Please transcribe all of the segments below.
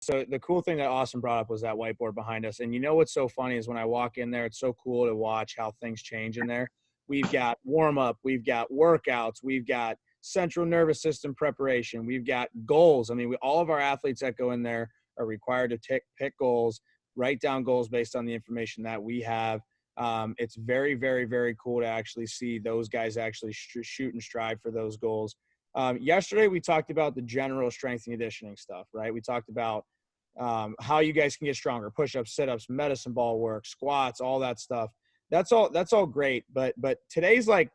So the cool thing that Austin brought up was that whiteboard behind us. And you know what's so funny is when I walk in there, it's so cool to watch how things change in there. We've got warm up, we've got workouts, we've got central nervous system preparation, we've got goals. I mean, all of our athletes that go in there are required to pick goals, write down goals based on the information that we have. It's very, very, very cool to actually see those guys actually shoot and strive for those goals. Yesterday, we talked about the general strength and conditioning stuff, right? We talked about how you guys can get stronger, push-ups, sit-ups, medicine ball work, squats, all that stuff. That's all great. But today's like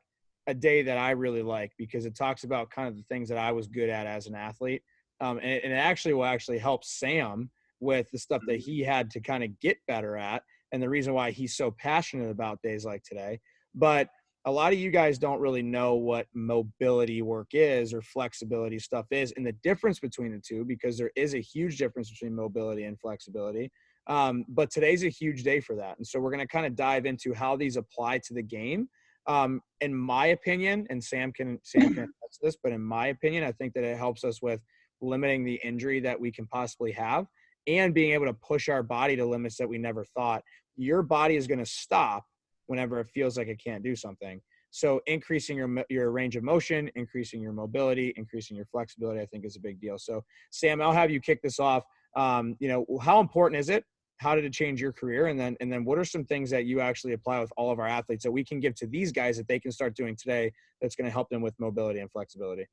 a day that I really like because it talks about kind of the things that I was good at as an athlete. And it actually will actually help Sam with the stuff that he had to kind of get better at and the reason why he's so passionate about days like today. But a lot of you guys don't really know what mobility work is or flexibility stuff is and the difference between the two, because there is a huge difference between mobility and flexibility. But today's a huge day for that. And so we're going to kind of dive into how these apply to the game. In my opinion, and Sam can attest to this, but in my opinion, I think that it helps us with limiting the injury that we can possibly have and being able to push our body to limits that we never thought. Your body is going to stop whenever it feels like it can't do something. So increasing your range of motion, increasing your mobility, increasing your flexibility, I think is a big deal. So Sam, I'll have you kick this off. How important is it? How did it change your career? And then what are some things that you actually apply with all of our athletes that we can give to these guys that they can start doing today that's going to help them with mobility and flexibility?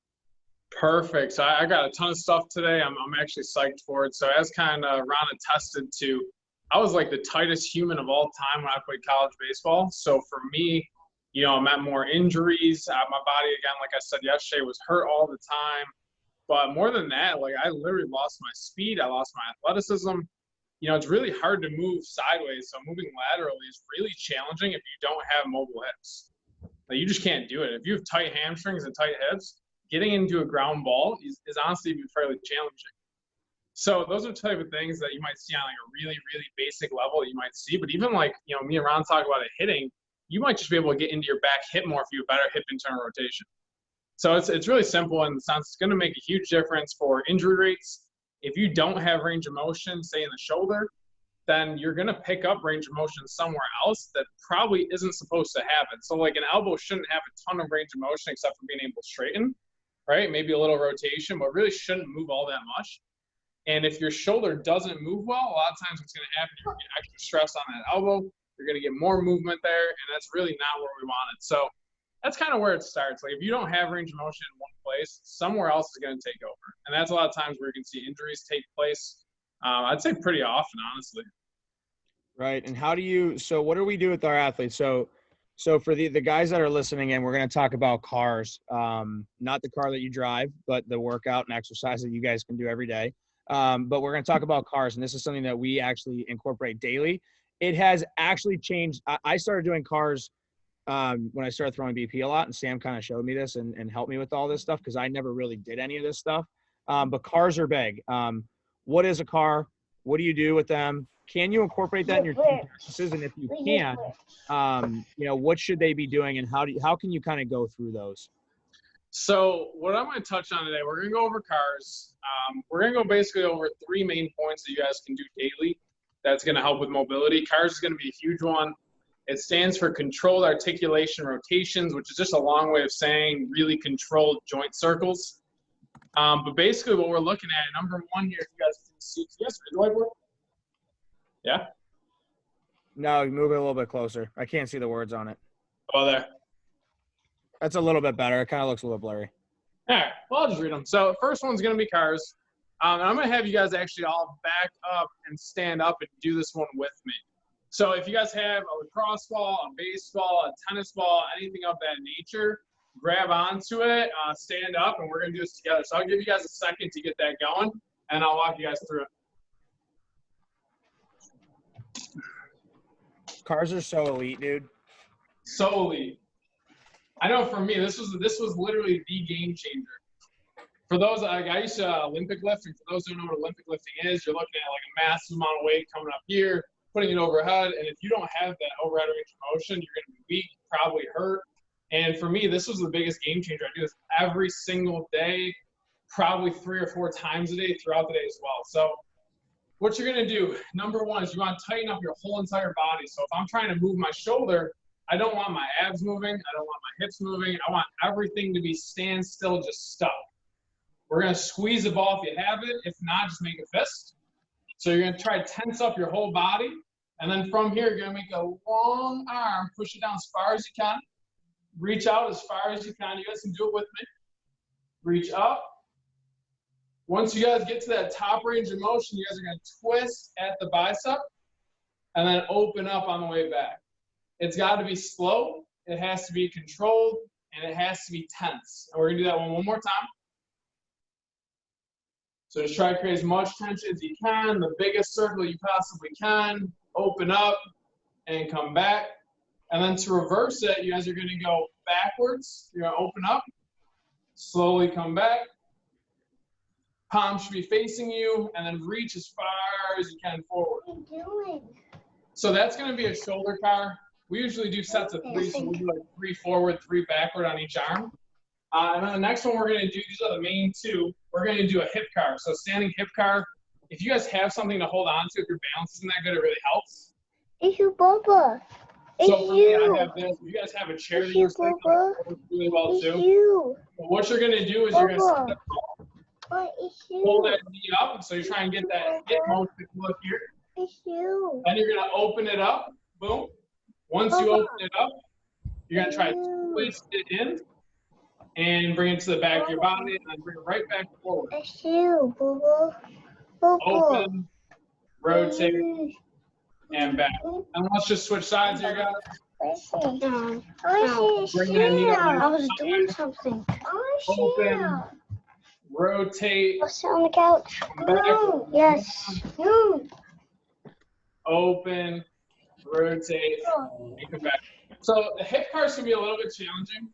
Perfect. So I got a ton of stuff today. I'm actually psyched for it. So as kind of Ron attested to, I was like the tightest human of all time when I played college baseball. So for me, I'm at more injuries. My body, again, like I said yesterday, was hurt all the time. But more than that, like I literally lost my speed. I lost my athleticism. It's really hard to move sideways. So moving laterally is really challenging if you don't have mobile hips. Like you just can't do it. If you have tight hamstrings and tight hips, getting into a ground ball is honestly fairly challenging. So those are the type of things that you might see on like a really, really basic level you might see. But even like, me and Ron talk about it hitting, you might just be able to get into your back hip more if you have better hip internal rotation. So it's really simple in the sense it's going to make a huge difference for injury rates. If you don't have range of motion, say in the shoulder, then you're going to pick up range of motion somewhere else that probably isn't supposed to have it. So like an elbow shouldn't have a ton of range of motion except for being able to straighten, right? Maybe a little rotation, but really shouldn't move all that much. And if your shoulder doesn't move well, a lot of times what's going to happen, you're going to get extra stress on that elbow. You're going to get more movement there, and that's really not where we want it. So that's kind of where it starts. Like if you don't have range of motion in one place, somewhere else is going to take over. And that's a lot of times where you can see injuries take place. I'd say pretty often, honestly. Right. And so what do we do with our athletes? So for the guys that are listening in, we're going to talk about cars, not the car that you drive, but the workout and exercise that you guys can do every day. But we're going to talk about cars, and this is something that we actually incorporate daily. It has actually changed. I started doing cars when I started throwing BP a lot, and Sam kind of showed me this and helped me with all this stuff because I never really did any of this stuff. But cars are big. What is a car? What do you do with them? Can you incorporate that in your team practices? And if you can, what should they be doing, and how can you kind of go through those? So what I'm going to touch on today, we're going to go over cars. We're going to go basically over 3 main points that you guys can do daily that's going to help with mobility. Cars is going to be a huge one. It stands for controlled articulation rotations, which is just a long way of saying really controlled joint circles. But basically what we're looking at, number 1 here, if you guys can see, yes, the whiteboard? Yeah? No, move it a little bit closer. I can't see the words on it. Oh, there. That's a little bit better. It kind of looks a little blurry. All right. Well, I'll just read them. So first one's going to be cars. And I'm going to have you guys actually all back up and stand up and do this one with me. So if you guys have a lacrosse ball, a baseball, a tennis ball, anything of that nature, grab onto it, stand up, and we're going to do this together. So I'll give you guys a second to get that going, and I'll walk you guys through it. Cars are so elite, dude. So elite. I know for me, this was literally the game changer. For those, like I used to Olympic lifting. For those who don't know what Olympic lifting is, you're looking at like a massive amount of weight coming up here, putting it overhead, and if you don't have that overhead range of motion, you're going to be weak, probably hurt. And for me, this was the biggest game changer. I do this every single day, probably 3 or 4 times a day throughout the day as well. So what you're going to do, number one, is you want to tighten up your whole entire body. So if I'm trying to move my shoulder, I don't want my abs moving. I don't want my hips moving. I want everything to be standstill, just stuck. We're going to squeeze the ball if you have it. If not, just make a fist. So you're going to try to tense up your whole body. And then from here, you're going to make a long arm, push it down as far as you can. Reach out as far as you can. You guys can do it with me. Reach up. Once you guys get to that top range of motion, you guys are going to twist at the bicep and then open up on the way back. It's got to be slow. It has to be controlled, and it has to be tense. And we're going to do that one more time. So just try to create as much tension as you can, the biggest circle you possibly can. Open up and come back. And then to reverse it, you guys are going to go backwards. You're going to open up, slowly come back. Palm should be facing you, and then reach as far as you can forward. What are you doing? So that's going to be a shoulder car. We usually do sets of 3, so we'll do like 3 forward, 3 backward on each arm. And then the next one we're going to do, these are the main 2, we're going to do a hip car. So standing hip car, if you guys have something to hold on to, if your balance isn't that good, it really helps. It's you, Bubba. So for me, I have this. If you guys have a chair that you're sitting on, it works really well too. You. But what you're going to do is you're going to sit up, What is you? pull that knee up, so you're trying to get that hip motion look here. It's you. Then you're going to open it up, boom. Once you open it up, you're going to try to twist it in and bring it to the back of your body and then bring it right back forward. It's you, Bubba. Open, rotate, and back. And let's just switch sides here, guys. Bring that knee up. I was doing something. Open, rotate, I'll sit on the couch. back, Yes. No. open, rotate, and come back. So the hip cars can be a little bit challenging.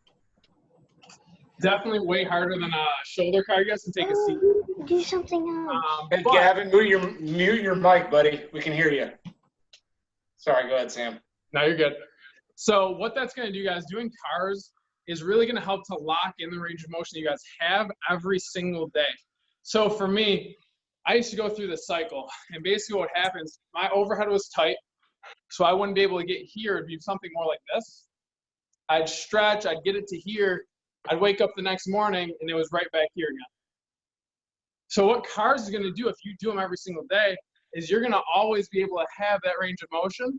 Definitely way harder than a shoulder car. You guys can take a seat. Do something else. Hey, Gavin, mute your mic, buddy. We can hear you. Sorry, go ahead, Sam. No, you're good. So what that's going to do, guys, doing cars is really going to help to lock in the range of motion you guys have every single day. So for me, I used to go through this cycle, and basically what happens, my overhead was tight, so I wouldn't be able to get here. It'd be something more like this. I'd stretch, I'd get it to here, I'd wake up the next morning, and it was right back here again. So what cars is going to do if you do them every single day is you're going to always be able to have that range of motion,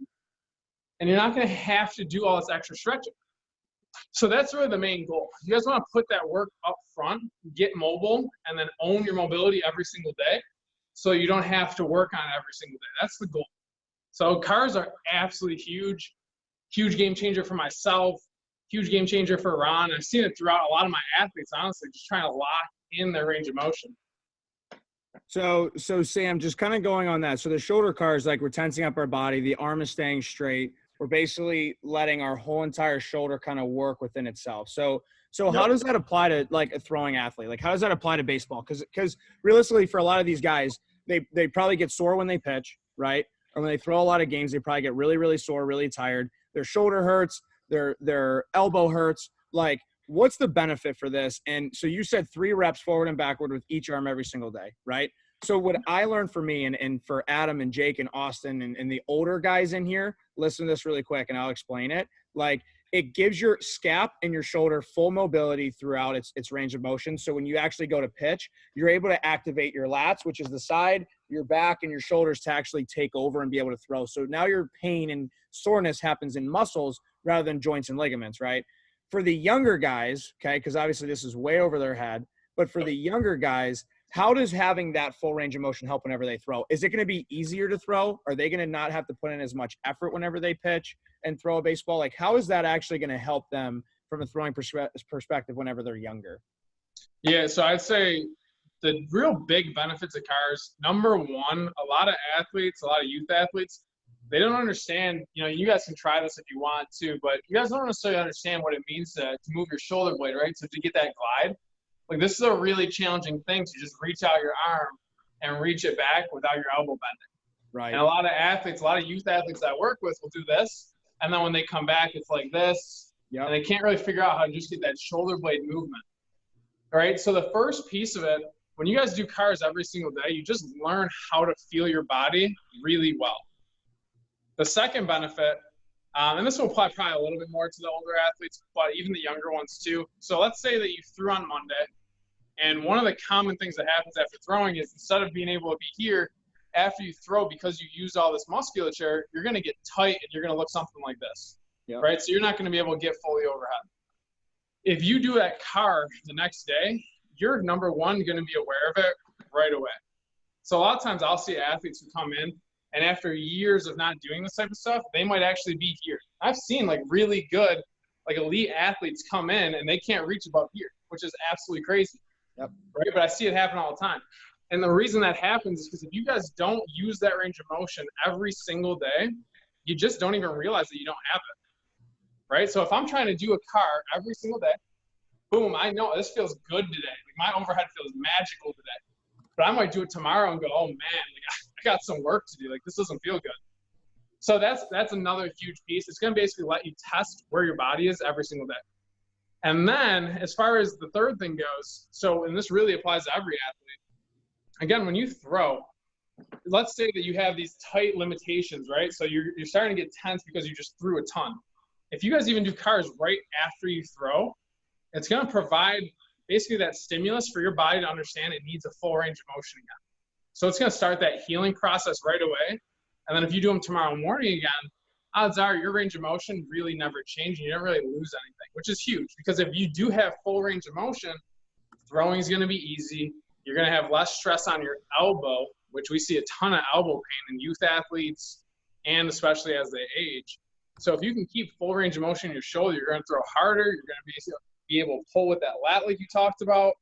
and you're not going to have to do all this extra stretching. So that's really the main goal. You guys want to put that work up front, get mobile, and then own your mobility every single day so you don't have to work on it every single day. That's the goal. So cars are absolutely huge, huge game changer for myself, huge game changer for Ron. I've seen it throughout a lot of my athletes, honestly, just trying to lock in their range of motion. So Sam, just kind of going on that. So the shoulder car is like we're tensing up our body. The arm is staying straight. We're basically letting our whole entire shoulder kind of work within itself. So how does that apply to like a throwing athlete? Like how does that apply to baseball? Because realistically for a lot of these guys, they probably get sore when they pitch, right? Or when they throw a lot of games, they probably get really, really sore, really tired. Their shoulder hurts, their elbow hurts. Like what's the benefit for this? And so you said 3 reps forward and backward with each arm every single day, right? So what I learned for me and for Adam and Jake and Austin and the older guys in here, listen to this really quick and I'll explain it. Like it gives your scap and your shoulder full mobility throughout its range of motion. So when you actually go to pitch, you're able to activate your lats, which is the side, your back, and your shoulders to actually take over and be able to throw. So now your pain and soreness happens in muscles rather than joints and ligaments, right? For the younger guys, okay, because obviously this is way over their head, but for the younger guys, how does having that full range of motion help whenever they throw? Is it going to be easier to throw? Are they going to not have to put in as much effort whenever they pitch and throw a baseball? Like, how is that actually going to help them from a throwing perspective whenever they're younger? Yeah, so I'd say the real big benefits of cars, number one, a lot of athletes, a lot of youth athletes, they don't understand, you guys can try this if you want to, but you guys don't necessarily understand what it means to move your shoulder blade, right? So to get that glide, like this is a really challenging thing to just reach out your arm and reach it back without your elbow bending. Right. And a lot of athletes, a lot of youth athletes that I work with will do this. And then when they come back, it's like this. Yep. And they can't really figure out how to just get that shoulder blade movement. All right. So the first piece of it when you guys do cars every single day, you just learn how to feel your body really well. The second benefit, and this will apply probably a little bit more to the older athletes, but even the younger ones too. So let's say that you threw on Monday, and one of the common things that happens after throwing is instead of being able to be here, after you throw, because you use all this musculature, you're going to get tight and you're going to look something like this, right? So you're not going to be able to get fully overhead. If you do that car the next day, you're number one going to be aware of it right away. So a lot of times I'll see athletes who come in, and after years of not doing this type of stuff, they might actually be here. I've seen like really good, like elite athletes come in and they can't reach above here, which is absolutely crazy. Right? But I see it happen all the time. And the reason that happens is because if you guys don't use that range of motion every single day, you just don't even realize that you don't have it. Right? So if I'm trying to do a car every single day, boom, I know this feels good today. Like my overhead feels magical today. But I might do it tomorrow and go, oh man, like I got some work to do. Like this doesn't feel good. So that's another huge piece. It's going to basically let you test where your body is every single day. And then as far as the third thing goes, so, and this really applies to every athlete. Again, when you throw, let's say that you have these tight limitations, right? So you're starting to get tense because you just threw a ton. If you guys even do cars right after you throw, it's going to provide basically that stimulus for your body to understand it needs a full range of motion again. So it's going to start that healing process right away. And then if you do them tomorrow morning again, odds are your range of motion really never change and you don't really lose anything, which is huge because if you do have full range of motion, throwing is going to be easy. You're going to have less stress on your elbow, which we see a ton of elbow pain in youth athletes and especially as they age. So if you can keep full range of motion in your shoulder, you're going to throw harder. You're going to be able to pull with that lat like you talked about.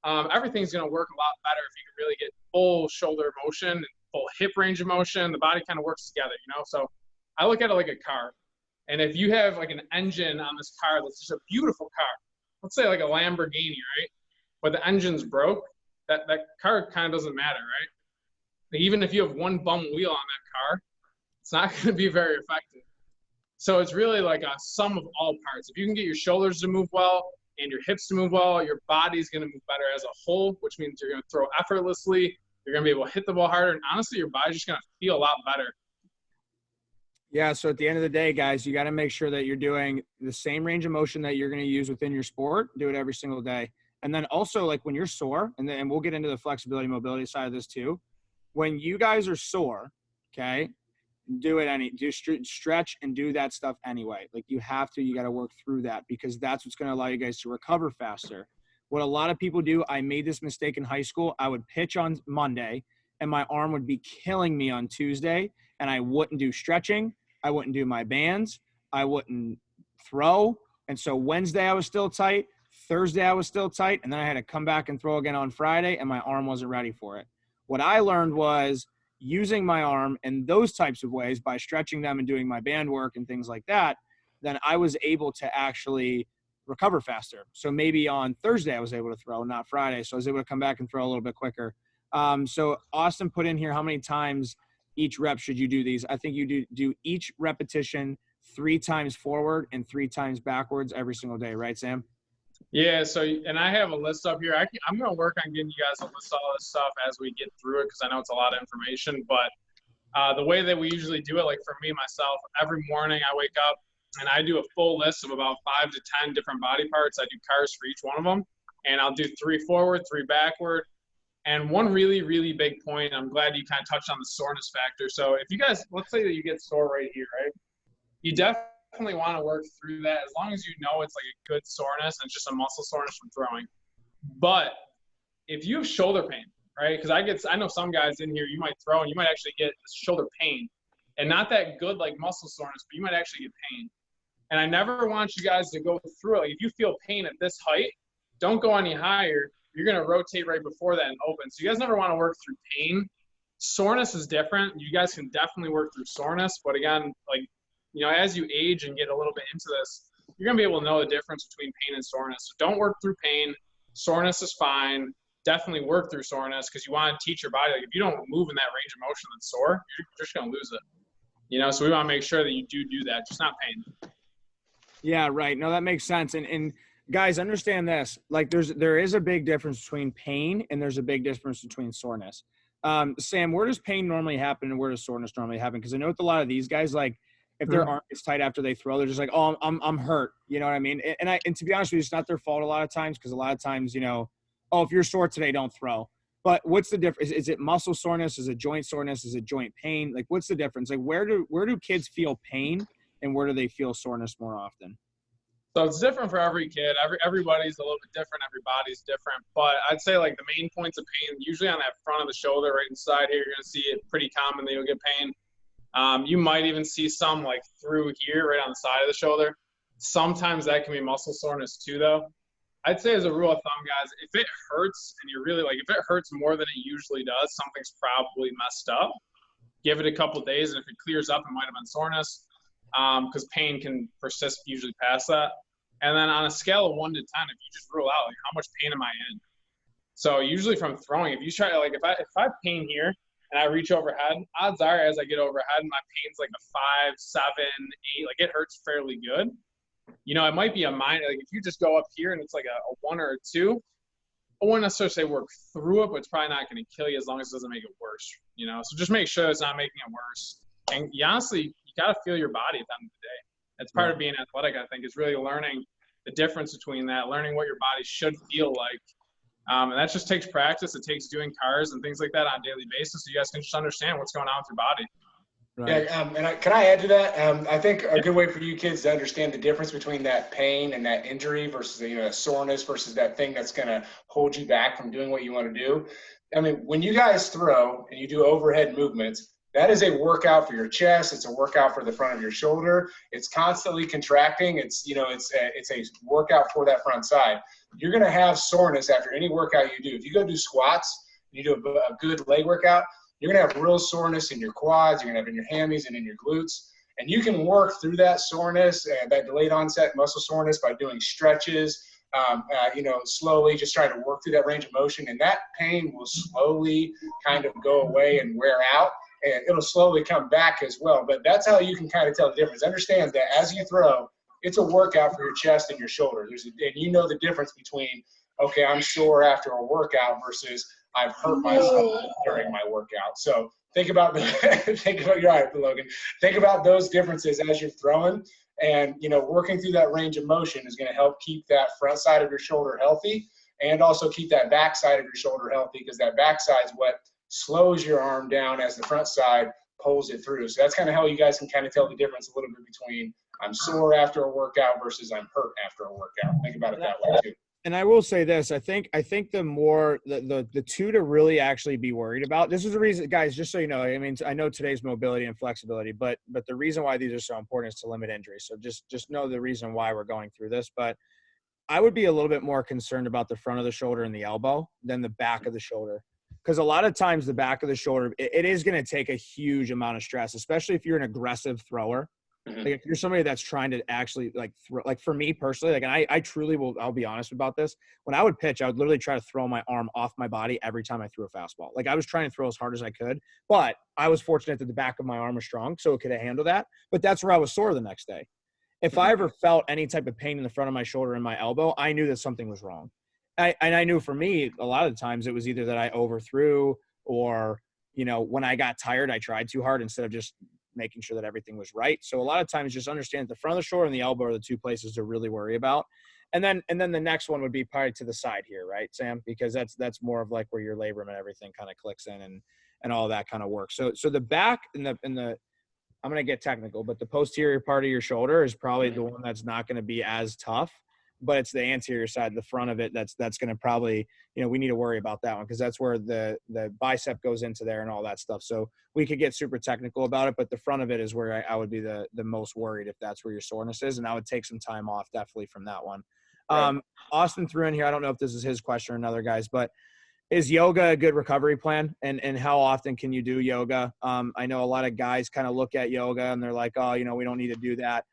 Everything's going to work a lot better if you can really get full shoulder motion and full hip range of motion. The body kind of works together, you know? So I look at it like a car. And if you have like an engine on this car that's just a beautiful car, let's say like a Lamborghini, right? But the engine's broke, that car kind of doesn't matter, right? Like even if you have one bum wheel on that car, it's not going to be very effective. So it's really like a sum of all parts. If you can get your shoulders to move well and your hips to move well, your body's going to move better as a whole, which means you're going to throw effortlessly. You're going to be able to hit the ball harder. And honestly, your body's just going to feel a lot better. Yeah, so at the end of the day, guys, you got to make sure that you're doing the same range of motion that you're going to use within your sport. Do it every single day. And then also, like when you're sore, and we'll get into the flexibility, mobility side of this too. When you guys are sore, okay, stretch and do that stuff anyway. Like you got to work through that because that's what's going to allow you guys to recover faster. What a lot of people do, I made this mistake in high school. I would pitch on Monday and my arm would be killing me on Tuesday and I wouldn't do stretching. I wouldn't do my bands. I wouldn't throw. And so Wednesday I was still tight. Thursday I was still tight. And then I had to come back and throw again on Friday and my arm wasn't ready for it. What I learned was using my arm in those types of ways by stretching them and doing my band work and things like that, then I was able to actually recover faster. So maybe on Thursday I was able to throw, not Friday. So I was able to come back and throw a little bit quicker. So Austin put in here, how many times each rep should you do these? I think you do each repetition 3 times forward and 3 times backwards every single day. Right, Sam? Yeah, so, and I have a list up here. I'm going to work on getting you guys a list of all this stuff as we get through it because I know it's a lot of information. But the way that we usually do it, like for me, myself, every morning I wake up and I do a full list of about 5 to 10 different body parts. I do cars for each one of them. And I'll do 3 forward, 3 backward. And one really, really big point, I'm glad you kind of touched on the soreness factor. So if you guys, let's say that you get sore right here, right? You definitely want to work through that as long as you know it's like a good soreness and it's just a muscle soreness from throwing. But if you have shoulder pain, right? Because I know some guys in here, you might throw and you might actually get shoulder pain. And not that good like muscle soreness, but you might actually get pain. And I never want you guys to go through it. Like if you feel pain at this height, don't go any higher. You're going to rotate right before that and open. So you guys never want to work through pain. Soreness is different. You guys can definitely work through soreness. But again, like, you know, as you age and get a little bit into this, you're going to be able to know the difference between pain and soreness. So don't work through pain. Soreness is fine. Definitely work through soreness because you want to teach your body, like if you don't move in that range of motion that's sore, you're just going to lose it. You know, so we want to make sure that you do that, just not pain. Yeah, right. No, that makes sense. And Guys, understand this. Like there is a big difference between pain and there's a big difference between soreness. Sam, where does pain normally happen and where does soreness normally happen? Because I know with a lot of these guys, like if their arm gets tight after they throw, they're just like, oh, I'm hurt. You know what I mean? And to be honest with you, it's not their fault a lot of times, because a lot of times, oh, if you're sore today, don't throw. But what's the difference? Is it muscle soreness? Is it joint soreness? Is it joint pain? Like, what's the difference? Like, where do kids feel pain and where do they feel soreness more often? So it's different for every kid. Everybody's a little bit different. Every body's different. But I'd say like the main points of pain, usually on that front of the shoulder, right inside here, you're going to see it pretty commonly. You'll get pain. You might even see some like through here, right on the side of the shoulder. Sometimes that can be muscle soreness too, though. I'd say as a rule of thumb, guys, if it hurts and you're really if it hurts more than it usually does, something's probably messed up. Give it a couple of days, and if it clears up, it might have been soreness, because pain can persist usually past that. And then on a scale of 1 to 10, if you just rule out, like, how much pain am I in? So usually from throwing, if you try, like, if I have pain here and I reach overhead, odds are as I get overhead, my pain's like a 5, 7, 8, like it hurts fairly good. It might be a minor, like if you just go up here and it's like a 1 or a 2, I wouldn't necessarily say work through it, but it's probably not going to kill you as long as it doesn't make it worse, So just make sure it's not making it worse. And honestly, you got to feel your body at the end of the day. That's part of being athletic, I think, is really learning the difference between that, learning what your body should feel like. And that just takes practice. It takes doing cars and things like that on a daily basis, so you guys can just understand what's going on with your body. Right. Yeah, can I add to that? I think a good way for you kids to understand the difference between that pain and that injury versus a soreness versus that thing that's going to hold you back from doing what you want to do. I mean, when you guys throw and you do overhead movements, that is a workout for your chest. It's a workout for the front of your shoulder. It's constantly contracting. It's a workout for that front side. You're going to have soreness after any workout you do. If you go do squats, you do a good leg workout, you're going to have real soreness in your quads. You're going to have in your hammies and in your glutes. And you can work through that soreness, that delayed onset muscle soreness, by doing stretches, slowly just try to work through that range of motion. And that pain will slowly kind of go away and wear out. And it'll slowly come back as well. But that's how you can kind of tell the difference. Understand that as you throw, it's a workout for your chest and your shoulder. And you know the difference between, okay, I'm sore after a workout versus I've hurt myself during my workout. So think about you're right, Logan. Think about those differences as you're throwing. And, working through that range of motion is going to help keep that front side of your shoulder healthy and also keep that back side of your shoulder healthy, because that back side is what slows your arm down as the front side pulls it through. So that's kind of how you guys can kind of tell the difference a little bit between I'm sore after a workout versus I'm hurt after a workout. Think about it that way too. And I will say this, I think the more the two to really actually be worried about, this is the reason, guys, just so you know, I mean, I know today's mobility and flexibility, but the reason why these are so important is to limit injury. So just know the reason why we're going through this. But I would be a little bit more concerned about the front of the shoulder and the elbow than the back of the shoulder. Because a lot of times the back of the shoulder, it is going to take a huge amount of stress, especially if you're an aggressive thrower. Mm-hmm. Like if you're somebody that's trying to actually like for me personally, and I truly will, I'll be honest about this. When I would pitch, I would literally try to throw my arm off my body every time I threw a fastball. Like I was trying to throw as hard as I could, but I was fortunate that the back of my arm was strong, so it could handle that. But that's where I was sore the next day. If I ever felt any type of pain in the front of my shoulder and my elbow, I knew that something was wrong. And I knew for me, a lot of the times it was either that I overthrew or, when I got tired, I tried too hard instead of just making sure that everything was right. So a lot of times just understand the front of the shoulder and the elbow are the two places to really worry about. And then the next one would be probably to the side here, right, Sam? Because that's more of like where your labrum and everything kind of clicks in and all that kind of works. So the back and the I'm going to get technical, but the posterior part of your shoulder is probably the one that's not going to be as tough, but it's the anterior side, the front of it, that's going to probably, we need to worry about that one because that's where the bicep goes into there and all that stuff. So we could get super technical about it, but the front of it is where I would be the most worried if that's where your soreness is. And I would take some time off definitely from that one. Right. Austin threw in here, I don't know if this is his question or another guy's, but is yoga a good recovery plan? And how often can you do yoga? I know a lot of guys kind of look at yoga and they're like, oh, we don't need to do that.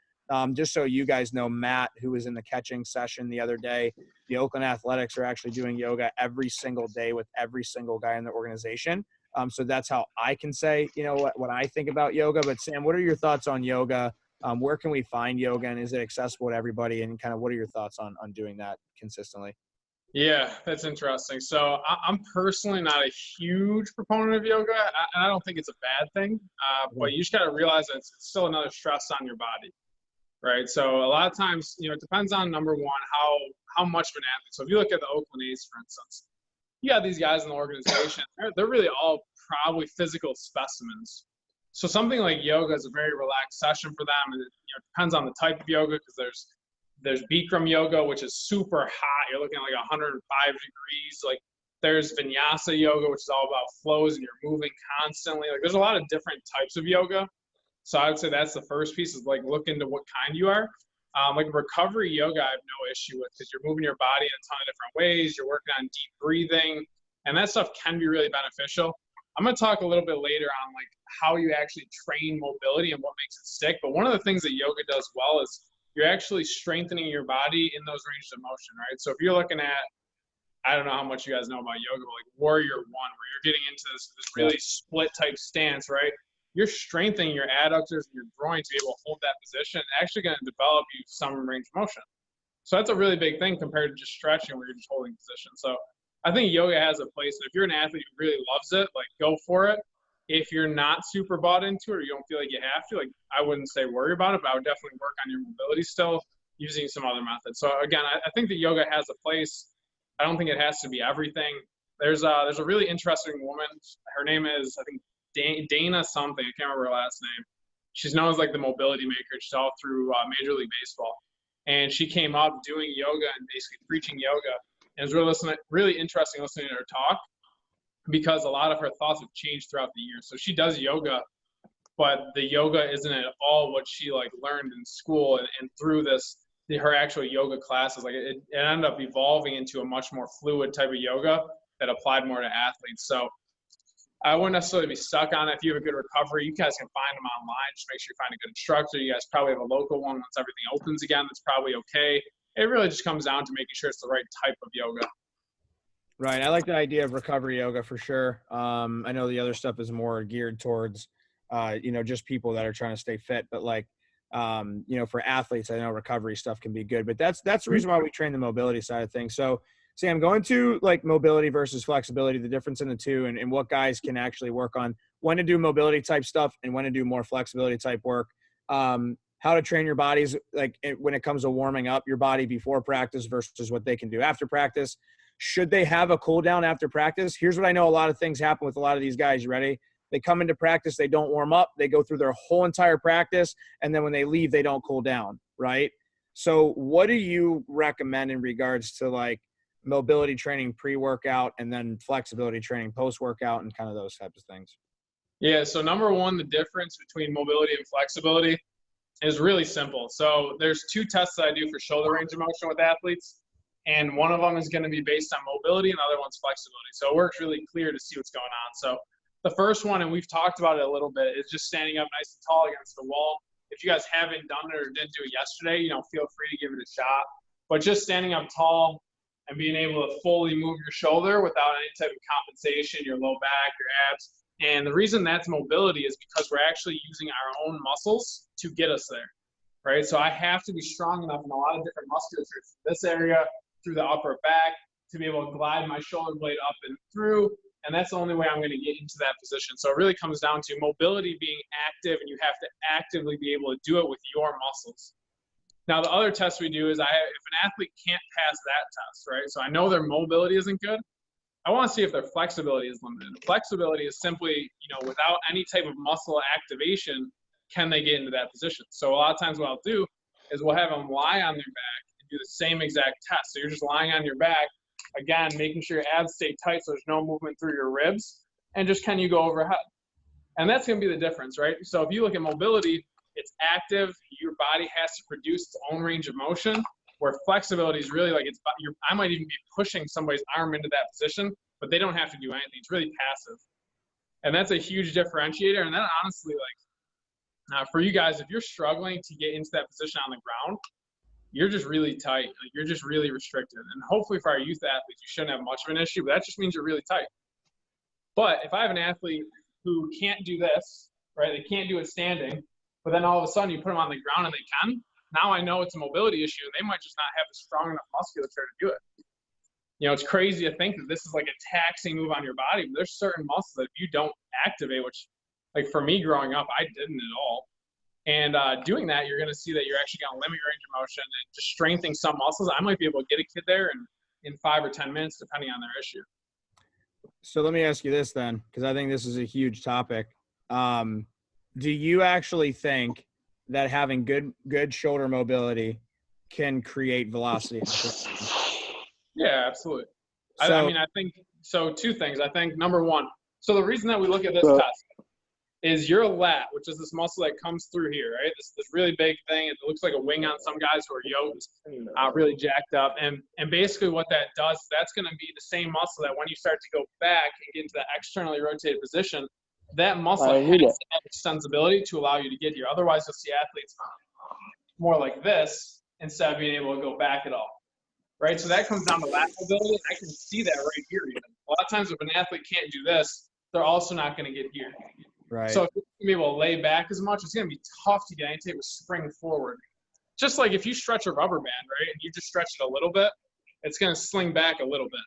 Just so you guys know, Matt, who was in the catching session the other day, the Oakland Athletics are actually doing yoga every single day with every single guy in the organization. So that's how I can say, what I think about yoga. But Sam, what are your thoughts on yoga Where can we find yoga, and is it accessible to everybody? And kind of what are your thoughts on doing that consistently? Yeah, that's interesting. So I'm personally not a huge proponent of yoga, and I don't think it's a bad thing. But you just got to realize that it's still another stress on your body, right? So a lot of times, it depends on, number one, how much of an athlete. So if you look at the Oakland A's, for instance, you got these guys in the organization. They're really all probably physical specimens. So something like yoga is a very relaxed session for them. And it depends on the type of yoga, because there's Bikram yoga, which is super hot. You're looking at like 105 degrees. Like there's Vinyasa yoga, which is all about flows and you're moving constantly. Like there's a lot of different types of yoga. So I would say that's the first piece, is like look into what kind you are. Like recovery yoga, I have no issue with, because you're moving your body in a ton of different ways. You're working on deep breathing, and that stuff can be really beneficial. I'm going to talk a little bit later on like how you actually train mobility and what makes it stick. But one of the things that yoga does well is you're actually strengthening your body in those ranges of motion, right? So if you're looking at, I don't know how much you guys know about yoga, but like Warrior One, where you're getting into this really split type stance, right? You're strengthening your adductors and your groin to be able to hold that position. It's actually going to develop you some range of motion. So that's a really big thing compared to just stretching, where you're just holding position. So I think yoga has a place. And if you're an athlete who really loves it, like go for it. If you're not super bought into it, or you don't feel like you have to, like I wouldn't say worry about it, but I would definitely work on your mobility still using some other methods. So again, I think that yoga has a place. I don't think it has to be everything. There's a really interesting woman. Her name is, I think, Dana something. I can't remember her last name. She's known as like the mobility maker. She's all through Major League Baseball. And she came up doing yoga and basically preaching yoga. And it was really interesting listening to her talk, because a lot of her thoughts have changed throughout the years. So she does yoga, but the yoga isn't at all what she like learned in school, and through her actual yoga classes, like it ended up evolving into a much more fluid type of yoga that applied more to athletes. So I wouldn't necessarily be stuck on it. If you have a good recovery, you guys can find them online. Just make sure you find a good instructor. You guys probably have a local one once everything opens again. That's probably okay. It really just comes down to making sure it's the right type of yoga. Right. I like the idea of recovery yoga for sure. I know the other stuff is more geared towards, just people that are trying to stay fit. But like, for athletes, I know recovery stuff can be good. But that's the reason why we train the mobility side of things. So, Sam, going to like mobility versus flexibility, the difference in the two, and what guys can actually work on, when to do mobility type stuff and when to do more flexibility type work. How to train your bodies, like when it comes to warming up your body before practice versus what they can do after practice. Should they have a cool down after practice? Here's what I know. A lot of things happen with a lot of these guys. You ready? They come into practice, they don't warm up. They go through their whole entire practice. And then when they leave, they don't cool down. Right. So what do you recommend in regards to like mobility training pre-workout and then flexibility training post-workout and kind of those types of things? Yeah. So number one, the difference between mobility and flexibility is really simple. So there's two tests that I do for shoulder range of motion with athletes. And one of them is going to be based on mobility and the other one's flexibility. So it works really clear to see what's going on. So the first one, and we've talked about it a little bit, is just standing up nice and tall against the wall. If you guys haven't done it or didn't do it yesterday, feel free to give it a shot. But just standing up tall and being able to fully move your shoulder without any type of compensation, your low back, your abs. And the reason that's mobility is because we're actually using our own muscles to get us there, right? So I have to be strong enough in a lot of different musculature, this area, through the upper back, to be able to glide my shoulder blade up and through. And that's the only way I'm going to get into that position. So it really comes down to mobility being active, and you have to actively be able to do it with your muscles. Now, the other test we do is if an athlete can't pass that test, right? So I know their mobility isn't good. I want to see if their flexibility is limited. Flexibility is simply, without any type of muscle activation, can they get into that position? So a lot of times what I'll do is we'll have them lie on their back and do the same exact test. So you're just lying on your back, again, making sure your abs stay tight so there's no movement through your ribs, and just can you go overhead? And that's going to be the difference, right? So if you look at mobility, it's active. Your body has to produce its own range of motion, where flexibility is really like I might even be pushing somebody's arm into that position, but they don't have to do anything. It's really passive. And that's a huge differentiator. And then honestly, for you guys, if you're struggling to get into that position on the ground, you're just really tight. Like you're just really restricted. And hopefully for our youth athletes, you shouldn't have much of an issue, but that just means you're really tight. But if I have an athlete who can't do this, right, they can't do it standing, but then all of a sudden you put them on the ground and they can. Now I know it's a mobility issue, and they might just not have the strong enough musculature to do it. It's crazy to think that this is like a taxing move on your body, but there's certain muscles that if you don't activate, which like for me growing up, I didn't at all. And doing that, you're going to see that you're actually going to limit your range of motion and just strengthening some muscles. I might be able to get a kid there in 5 or 10 minutes, depending on their issue. So let me ask you this then, because I think this is a huge topic. Do you actually think that having good shoulder mobility can create velocity? Yeah, absolutely. So, I mean, I think so. 2 things. I think number one, so the reason that we look at this test is your lat, which is this muscle that comes through here, right? This really big thing. It looks like a wing on some guys who are yoked, really jacked up. And basically what that does, that's going to be the same muscle that when you start to go back and get into the externally rotated position, that muscle has to have extensibility to allow you to get here. Otherwise, you'll see athletes more like this instead of being able to go back at all. Right, so that comes down to lat mobility. I can see that right here. Even a lot of times, if an athlete can't do this, they're also not going to get here. right. So if you're going to be able to lay back as much, it's going to be tough to get any type of spring forward. Just like if you stretch a rubber band, right, and you just stretch it a little bit, it's going to sling back a little bit.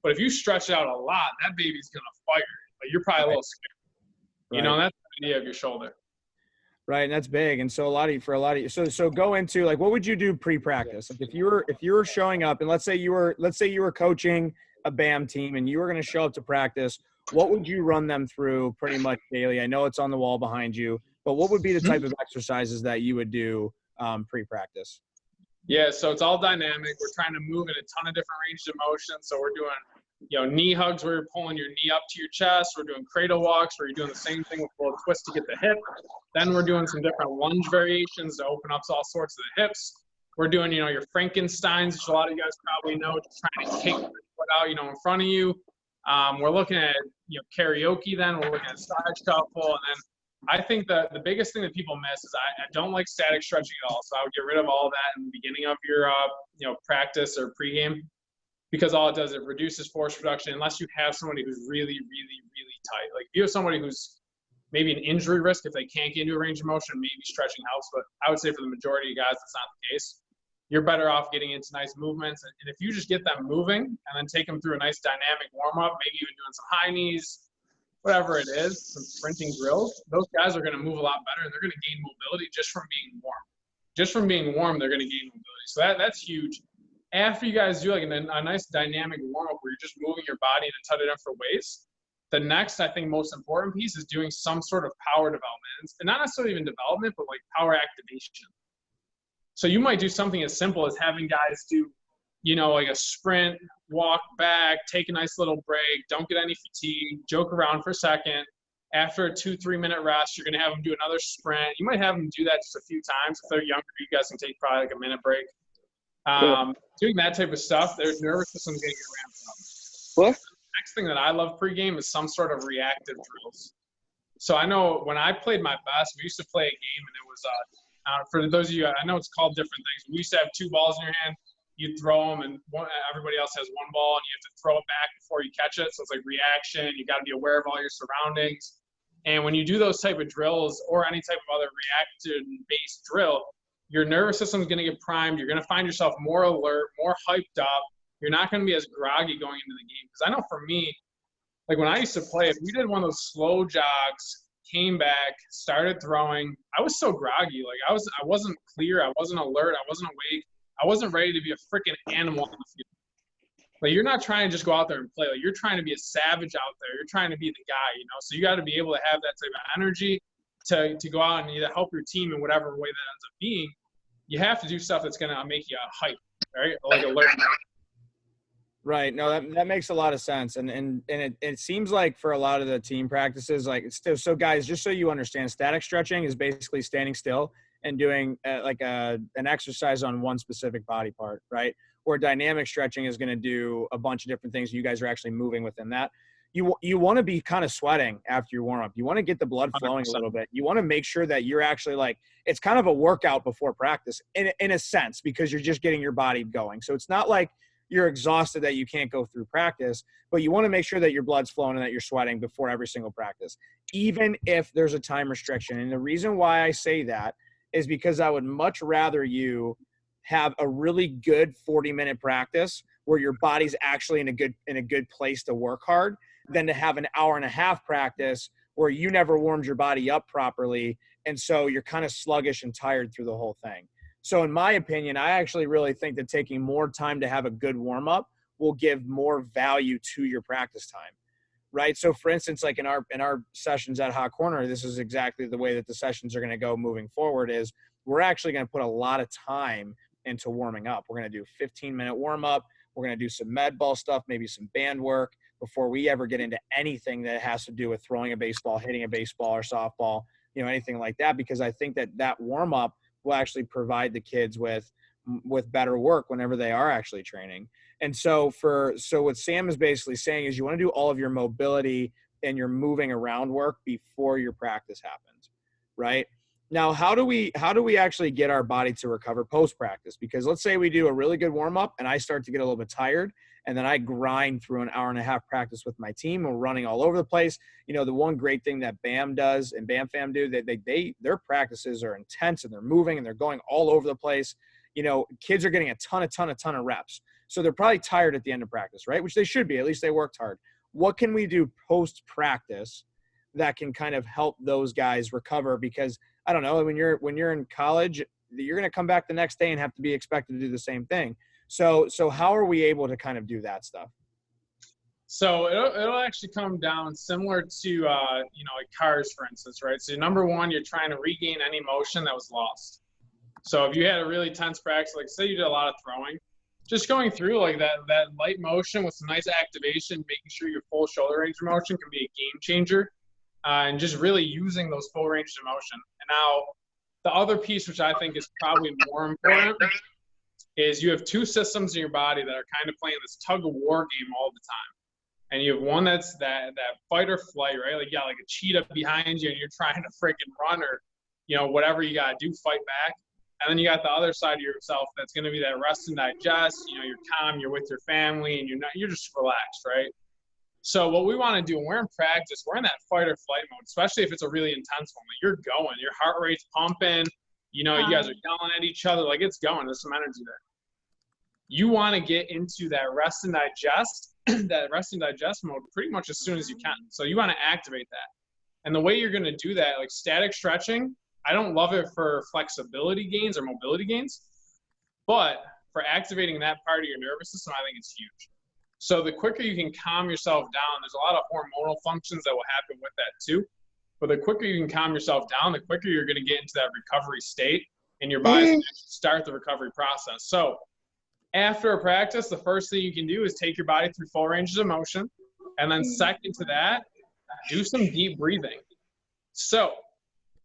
But if you stretch it out a lot, that baby's going to fire. But you're probably a little scared. That's the idea of your shoulder. Right, and that's big. And so for a lot of you, so go into like, what would you do pre-practice? Like if you were showing up, and let's say you were coaching a BAM team and you were going to show up to practice, what would you run them through pretty much daily? I know it's on the wall behind you, but what would be the type of exercises that you would do pre-practice? Yeah, so it's all dynamic. We're trying to move in a ton of different ranges of motion. So we're doing knee hugs where you're pulling your knee up to your chest. We're doing cradle walks where you're doing the same thing with a little twist to get the hip. Then we're doing some different lunge variations to open up all sorts of the hips. We're doing, your Frankensteins, which a lot of you guys probably know, just trying to kick the foot out, in front of you. We're looking at, karaoke then. We're looking at side shuffle. And then I think the biggest thing that people miss is I don't like static stretching at all. So I would get rid of all that in the beginning of your, practice or pregame. Because all it does, it reduces force production unless you have somebody who's really, really, really tight. Like if you have somebody who's maybe an injury risk, if they can't get into a range of motion, maybe stretching helps. But I would say for the majority of guys, that's not the case. You're better off getting into nice movements. And if you just get them moving and then take them through a nice dynamic warm-up, maybe even doing some high knees, whatever it is, some sprinting drills, those guys are going to move a lot better and they're going to gain mobility just from being warm. Just from being warm, they're going to gain mobility. So that's huge. After you guys do like a nice dynamic warm-up where you're just moving your body in a ton of different ways, the next, I think, most important piece is doing some sort of power development. And not necessarily even development, but like power activation. So you might do something as simple as having guys do, like a sprint, walk back, take a nice little break, don't get any fatigue, joke around for a second. After a 2-3 minute rest, you're going to have them do another sprint. You might have them do that just a few times. If they're younger, you guys can take probably like a minute break. Doing that type of stuff, their nervous system's going to get ramped up. What? The next thing that I love pregame is some sort of reactive drills. So I know when I played my best, we used to play a game, and it was for those of you, I know it's called different things. We used to have 2 balls in your hand. You throw them, and everybody else has 1 ball, and you have to throw it back before you catch it. So it's like reaction. You got to be aware of all your surroundings. And when you do those type of drills or any type of other reaction-based drill, your nervous system is going to get primed. You're going to find yourself more alert, more hyped up. You're not going to be as groggy going into the game. Because I know for me, like when I used to play, if we did one of those slow jogs, came back, started throwing, I was so groggy. Like I wasn't clear. I wasn't alert. I wasn't awake. I wasn't ready to be a freaking animal on the field. Like you're not trying to just go out there and play. Like you're trying to be a savage out there. You're trying to be the guy, So you got to be able to have that type of energy to go out and either help your team in whatever way that ends up being. You have to do stuff that's going to make you hype, right? Like alert. Right. No, that makes a lot of sense. And it seems like for a lot of the team practices, like it's still, so guys, just so you understand, static stretching is basically standing still and doing an exercise on one specific body part, right? Or dynamic stretching is going to do a bunch of different things. You guys are actually moving within that. You want to be kind of sweating after your warm up. You want to get the blood flowing 100%. A little bit. You want to make sure that you're actually like, it's kind of a workout before practice in a sense, because you're just getting your body going. So it's not like you're exhausted that you can't go through practice, but you want to make sure that your blood's flowing and that you're sweating before every single practice, even if there's a time restriction. And the reason why I say that is because I would much rather you have a really good 40-minute practice where your body's actually in a good place to work hard than to have an hour and a half practice where you never warmed your body up properly. And so you're kind of sluggish and tired through the whole thing. So in my opinion, I actually really think that taking more time to have a good warm up will give more value to your practice time. Right. So for instance, like in our sessions at Hot Corner, this is exactly the way that the sessions are going to go moving forward is we're actually going to put a lot of time into warming up. We're going to do 15-minute warm up. We're going to do some med ball stuff, maybe some band work before we ever get into anything that has to do with throwing a baseball, hitting a baseball or softball, anything like that, because I think that warm up will actually provide the kids with better work whenever they are actually training. And so what Sam is basically saying is you want to do all of your mobility and your moving around work before your practice happens, right? Now, how do we actually get our body to recover post-practice? Because let's say we do a really good warm-up and I start to get a little bit tired, and then I grind through an hour and a half practice with my team. We're running all over the place. The one great thing that BAM does and BAM Fam do, their practices are intense and they're moving and they're going all over the place. Kids are getting a ton of reps. So they're probably tired at the end of practice, right? Which they should be, at least they worked hard. What can we do post-practice that can kind of help those guys recover? Because I don't know, when you're in college, you're going to come back the next day and have to be expected to do the same thing. So how are we able to kind of do that stuff? So it'll actually come down similar to, like cars, for instance, right? So number one, you're trying to regain any motion that was lost. So if you had a really tense practice, like say you did a lot of throwing, just going through like that light motion with some nice activation, making sure your full shoulder range of motion can be a game changer, and just really using those full ranges of motion. And now the other piece, which I think is probably more important, is you have two systems in your body that are kind of playing this tug of war game all the time. And you have one that's that fight or flight, right? Like, yeah, like a cheetah behind you and you're trying to freaking run or, whatever you got to do, fight back. And then you got the other side of yourself that's going to be that rest and digest. You're calm, you're with your family, and you're just relaxed, right? So what we want to do when we're in practice, we're in that fight or flight mode, especially if it's a really intense one. Like you're going, your heart rate's pumping, you guys are yelling at each other, like it's going, there's some energy there. You want to get into that rest and digest, mode pretty much as soon as you can. So you want to activate that. And the way you're going to do that, like static stretching, I don't love it for flexibility gains or mobility gains, but for activating that part of your nervous system, I think it's huge. So the quicker you can calm yourself down, there's a lot of hormonal functions that will happen with that too. But the quicker you can calm yourself down, the quicker you're going to get into that recovery state and your body's going to start the recovery process. So after a practice, the first thing you can do is take your body through full ranges of motion. And then second to that, do some deep breathing. So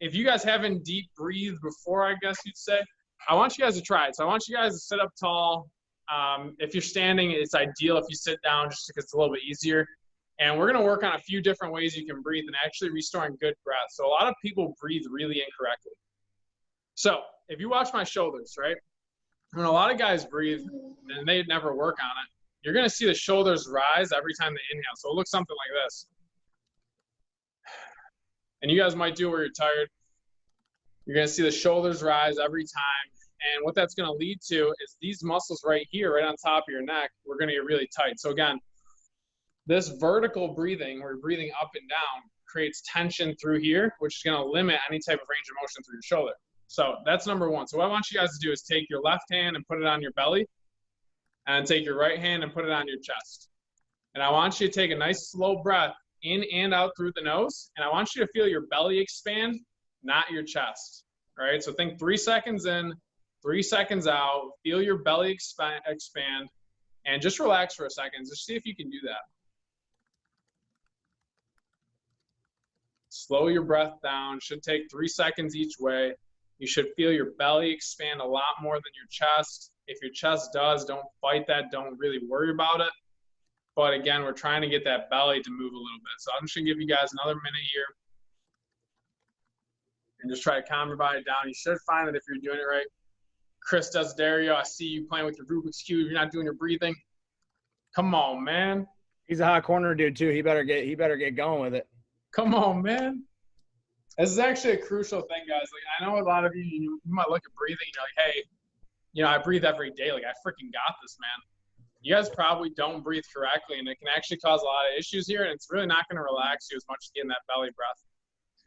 if you guys haven't deep breathed before, I guess you'd say, I want you guys to try it. So I want you guys to sit up tall. If you're standing, it's ideal if you sit down just because it's a little bit easier. And we're going to work on a few different ways you can breathe and actually restoring good breath. So a lot of people breathe really incorrectly. So if you watch my shoulders, right? When a lot of guys breathe and they never work on it, you're going to see the shoulders rise every time they inhale. So it looks something like this. And you guys might do it where you're tired. You're going to see the shoulders rise every time. And what that's going to lead to is these muscles right here, right on top of your neck, we're going to get really tight. So again, this vertical breathing, where you're breathing up and down, creates tension through here, which is going to limit any type of range of motion through your shoulder. So that's number one. So what I want you guys to do is take your left hand and put it on your belly, and take your right hand and put it on your chest. And I want you to take a nice slow breath in and out through the nose. And I want you to feel your belly expand, not your chest. All right. So think 3 seconds in, 3 seconds out, feel your belly expand, and just relax for a second. Just see if you can do that. Slow your breath down. Should take 3 seconds each way. You should feel your belly expand a lot more than your chest. If your chest does, don't fight that. Don't really worry about it. But again, we're trying to get that belly to move a little bit. So I'm just going to give you guys another minute here. And just try to calm your body down. You should find that if you're doing it right. Chris Desiderio, I see you playing with your Rubik's Cube. You're not doing your breathing. Come on, man. He's a hot corner dude too. He better get going with it. Come on, man. This is actually a crucial thing, guys. Like, I know a lot of you might look at breathing, you're like, hey, I breathe every day. Like, I freaking got this, man. You guys probably don't breathe correctly, and it can actually cause a lot of issues here, and it's really not going to relax you as much as getting that belly breath.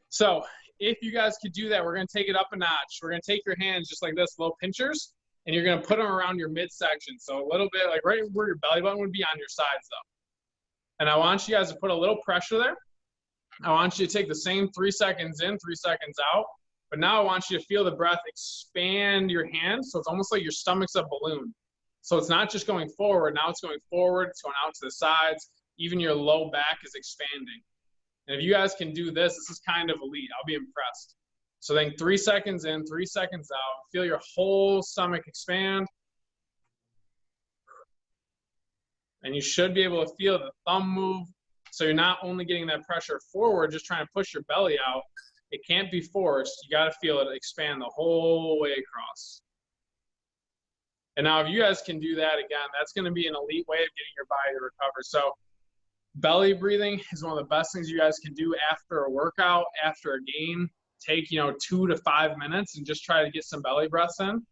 So if you guys could do that, we're going to take it up a notch. We're going to take your hands just like this, little pinchers, and you're going to put them around your midsection. So a little bit like right where your belly button would be on your sides, though. And I want you guys to put a little pressure there. I want you to take the same 3 seconds in, 3 seconds out. But now I want you to feel the breath expand your hands. So it's almost like your stomach's a balloon. So it's not just going forward. Now it's going forward. It's going out to the sides. Even your low back is expanding. And if you guys can do this, this is kind of elite. I'll be impressed. So then 3 seconds in, 3 seconds out. Feel your whole stomach expand. And you should be able to feel the thumb move. So you're not only getting that pressure forward, just trying to push your belly out. It can't be forced. You got to feel it expand the whole way across. And now if you guys can do that again, that's going to be an elite way of getting your body to recover. So belly breathing is one of the best things you guys can do after a workout, after a game. Take, 2 to 5 minutes and just try to get some belly breaths in.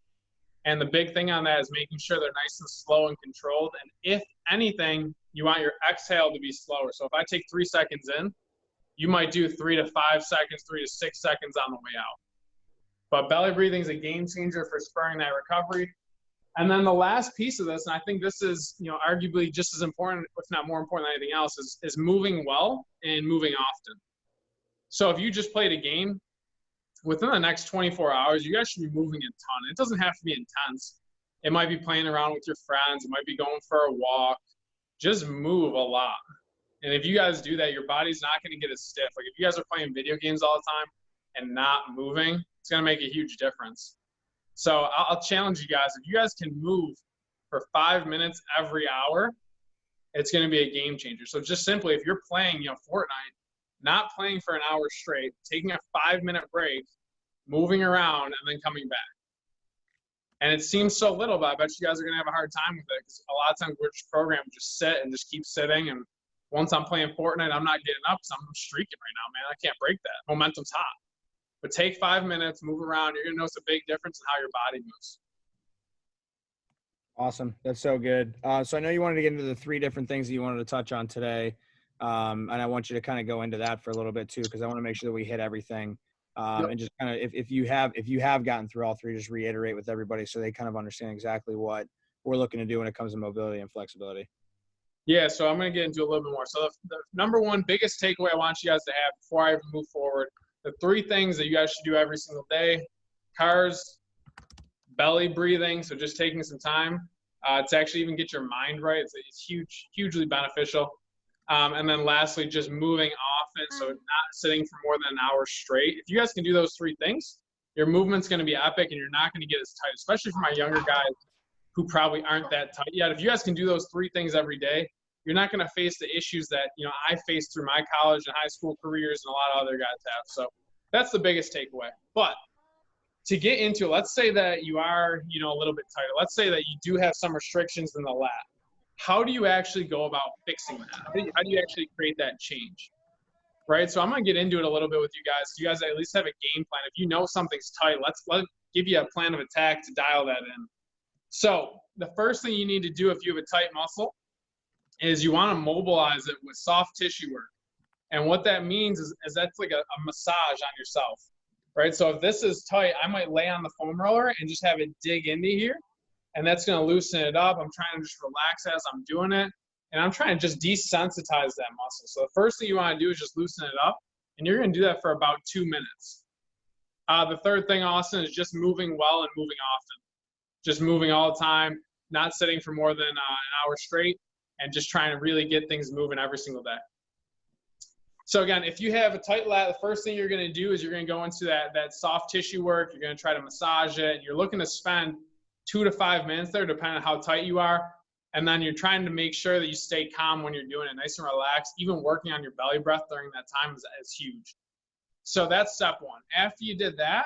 And the big thing on that is making sure they're nice and slow and controlled. And if anything, you want your exhale to be slower. So if I take 3 seconds in, you might do 3 to 5 seconds, 3 to 6 seconds on the way out. But belly breathing is a game changer for spurring that recovery. And then the last piece of this, and I think this is, arguably just as important, if not more important than anything else, is moving well and moving often. So if you just played a game, within the next 24 hours, you guys should be moving a ton. It doesn't have to be intense. It might be playing around with your friends. It might be going for a walk. Just move a lot. And if you guys do that, your body's not going to get as stiff. Like if you guys are playing video games all the time and not moving, it's going to make a huge difference. So I'll challenge you guys. If you guys can move for 5 minutes every hour, it's going to be a game changer. So just simply, if you're playing, Fortnite, not playing for an hour straight, taking a 5-minute break, moving around, and then coming back. And it seems so little, but I bet you guys are going to have a hard time with it because a lot of times we're just programmed to just sit and just keep sitting. And once I'm playing Fortnite, I'm not getting up because I'm streaking right now, man. I can't break that. Momentum's hot. But take 5 minutes, move around. You're going to notice a big difference in how your body moves. Awesome. That's so good. So I know you wanted to get into the 3 different things that you wanted to touch on today. And I want you to kind of go into that for a little bit too, because I want to make sure that we hit everything. Yep. And just kind of, if you have gotten through all 3, just reiterate with everybody so they kind of understand exactly what we're looking to do when it comes to mobility and flexibility. Yeah, so I'm going to get into a little bit more. So the number one biggest takeaway I want you guys to have before I even move forward, the 3 things that you guys should do every single day: cars, belly breathing, so just taking some time to actually even get your mind right. It's hugely beneficial. And then lastly, just moving often, so not sitting for more than an hour straight. If you guys can do those 3 things, your movement's going to be epic and you're not going to get as tight, especially for my younger guys who probably aren't that tight yet. If you guys can do those 3 things every day, you're not going to face the issues that, I faced through my college and high school careers and a lot of other guys have. So that's the biggest takeaway. But to get into, let's say that you are, a little bit tighter. Let's say that you do have some restrictions in the lat. How do you actually go about fixing that? How do you actually create that change? Right? So I'm going to get into it a little bit with you guys. So you guys at least have a game plan. If you know something's tight, let's give you a plan of attack to dial that in. So the first thing you need to do if you have a tight muscle is you want to mobilize it with soft tissue work. And what that means is that's like a massage on yourself, right? So if this is tight, I might lay on the foam roller and just have it dig into here. And that's going to loosen it up. I'm trying to just relax as I'm doing it. And I'm trying to just desensitize that muscle. So the first thing you want to do is just loosen it up. And you're going to do that for about 2 minutes. The third thing, Austin, is just moving well and moving often. Just moving all the time, not sitting for more than an hour straight, and just trying to really get things moving every single day. So again, if you have a tight lat, the first thing you're going to do is you're going to go into that soft tissue work. You're going to try to massage it. You're looking to spend 2 to 5 minutes there, depending on how tight you are. And then you're trying to make sure that you stay calm when you're doing it, nice and relaxed. Even working on your belly breath during that time is huge. So that's step 1. After you did that,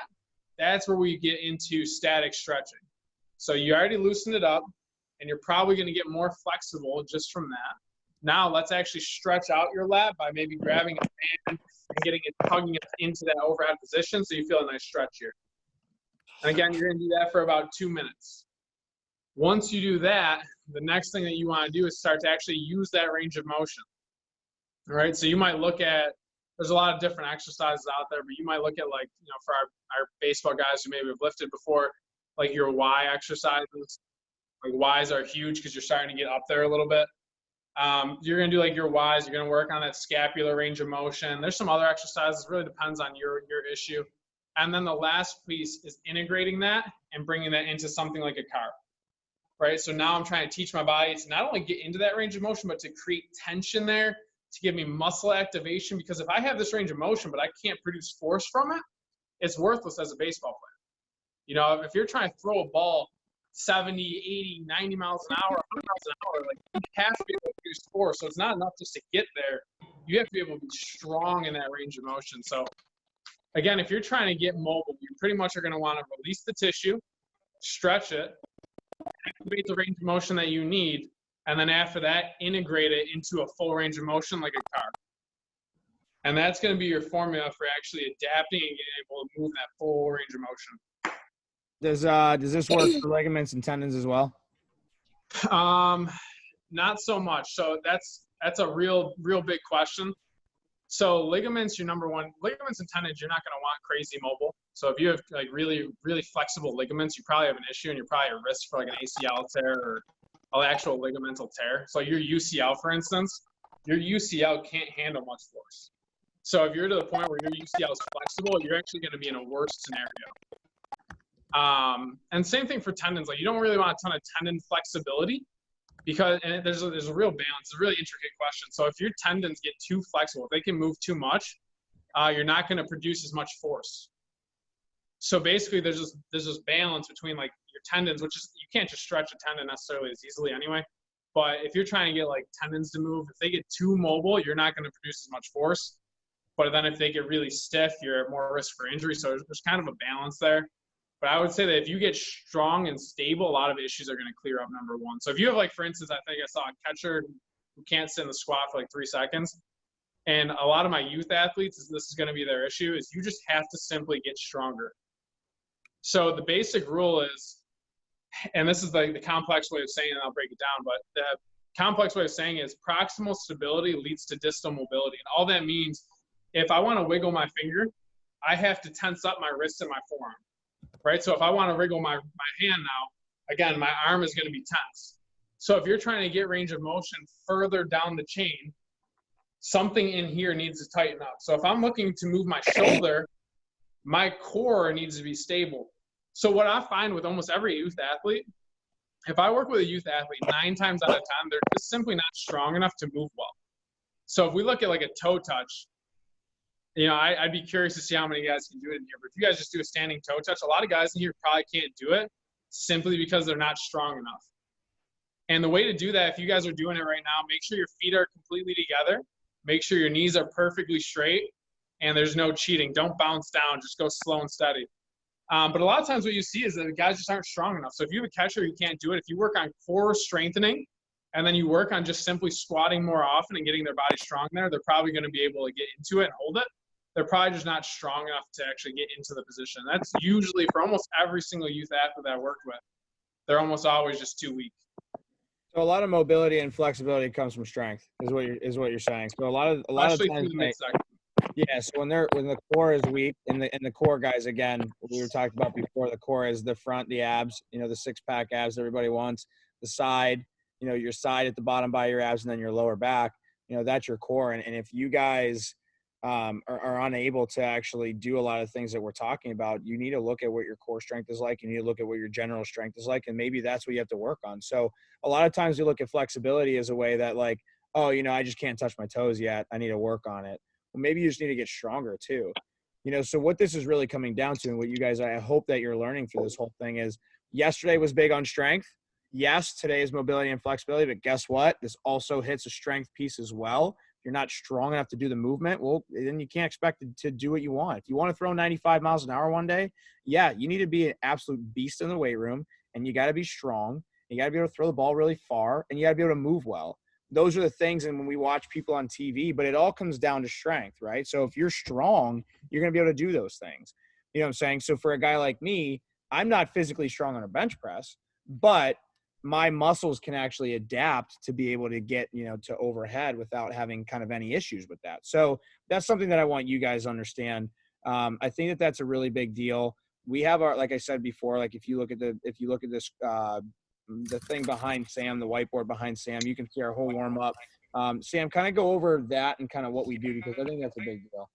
that's where we get into static stretching. So you already loosened it up, and you're probably going to get more flexible just from that. Now let's actually stretch out your lat by maybe grabbing a band and getting it, tugging it into that overhead position so you feel a nice stretch here. And again, you're going to do that for about 2 minutes. Once you do that, the next thing that you want to do is start to actually use that range of motion. All right, so you might look at, there's a lot of different exercises out there, but you might look at, like, you know, for our baseball guys who maybe have lifted before, like your Y exercises. Like Ys are huge because you're starting to get up there a little bit. You're going to do like your Ys. You're going to work on that scapular range of motion. There's some other exercises. It really depends on your issue. And then the last piece is integrating that and bringing that into something like a carve. Right? So now I'm trying to teach my body to not only get into that range of motion, but to create tension there, to give me muscle activation. Because if I have this range of motion, but I can't produce force from it, it's worthless as a baseball player. You know, if you're trying to throw a ball 70, 80, 90 miles an hour, 100 miles an hour, like, you have to be able to produce force. So it's not enough just to get there. You have to be able to be strong in that range of motion. So again, if you're trying to get mobile, you pretty much are going to want to release the tissue, stretch it, activate the range of motion that you need, and then after that, integrate it into a full range of motion like a car. And that's going to be your formula for actually adapting and getting able to move that full range of motion. Does this work for ligaments and tendons as well? Not so much. So that's a real big question. So ligaments, your number one. Ligaments and tendons, you're not going to want crazy mobile. So if you have like really flexible ligaments, you probably have an issue, and you're probably at risk for like an ACL tear or an actual ligamental tear. So your UCL, for instance, your UCL can't handle much force. So if you're to the point where your UCL is flexible, you're actually going to be in a worse scenario. And same thing for tendons. Like, you don't really want a ton of tendon flexibility, because, and there's a real balance. It's a really intricate question. So if your tendons get too flexible, if they can move too much, you're not going to produce as much force. So basically there's this balance between like your tendons, which is, you can't just stretch a tendon necessarily as easily anyway. But if you're trying to get like tendons to move, if they get too mobile, you're not going to produce as much force. But then if they get really stiff, you're at more risk for injury. So there's kind of a balance there. But I would say that if you get strong and stable, a lot of issues are going to clear up, number one. So if you have, like, for instance, I think I saw a catcher who can't sit in the squat for like 3 seconds. And a lot of my youth athletes, this is going to be their issue, is you just have to simply get stronger. So the basic rule is, and this is like the complex way of saying it, and I'll break it down, but the complex way of saying it is proximal stability leads to distal mobility. And all that means, if I want to wiggle my finger, I have to tense up my wrist and my forearm. Right? So if I want to wriggle my hand now, again, my arm is going to be tense. So if you're trying to get range of motion further down the chain, something in here needs to tighten up. So if I'm looking to move my shoulder, my core needs to be stable. So what I find with almost every youth athlete, if I work with a youth athlete, 9 times out of 10, they're just simply not strong enough to move well. So if we look at like a toe touch, you know, I'd be curious to see how many guys can do it in here. But if you guys just do a standing toe touch, a lot of guys in here probably can't do it simply because they're not strong enough. And the way to do that, if you guys are doing it right now, make sure your feet are completely together. Make sure your knees are perfectly straight, and there's no cheating. Don't bounce down. Just go slow and steady. But a lot of times what you see is that the guys just aren't strong enough. So if you have a catcher who can't do it, if you work on core strengthening, and then you work on just simply squatting more often and getting their body strong there, they're probably going to be able to get into it and hold it. They're probably just not strong enough to actually get into the position. That's usually for almost every single youth athlete that I worked with. They're almost always just too weak. So a lot of mobility and flexibility comes from strength, is what you're saying. So a lot of times, yeah. So when the core is weak, and the core guys, again, we were talking about before, the core is the front, the abs, you know, the 6-pack abs everybody wants, the side, you know, your side at the bottom by your abs, and then your lower back, you know, that's your core. And if you guys are unable to actually do a lot of things that we're talking about, you need to look at what your core strength is like. You need to look at what your general strength is like, and maybe that's what you have to work on. So a lot of times we look at flexibility as a way that, like, oh, you know, I just can't touch my toes yet, I need to work on it. Well, maybe you just need to get stronger too. You know, so what this is really coming down to, and what you guys, I hope that you're learning through this whole thing, is yesterday was big on strength. Yes, today is mobility and flexibility, but guess what? This also hits a strength piece as well. If you're not strong enough to do the movement, well, then you can't expect to do what you want. If you want to throw 95 miles an hour one day, yeah, you need to be an absolute beast in the weight room, and you got to be strong, You got to be able to throw the ball really far, and you got to be able to move well. Those are the things. And when we watch people on TV, but it all comes down to strength, right? So if you're strong, you're going to be able to do those things. You know what I'm saying? So for a guy like me, I'm not physically strong on a bench press, but my muscles can actually adapt to be able to get, to overhead without having kind of any issues with that. So that's something that I want you guys to understand. I think that that's a really big deal. We have like I said before, like if you look at this, the thing behind Sam, the whiteboard behind Sam, you can see our whole warm up. Sam, kind of go over that and kind of what we do, because I think that's a big deal.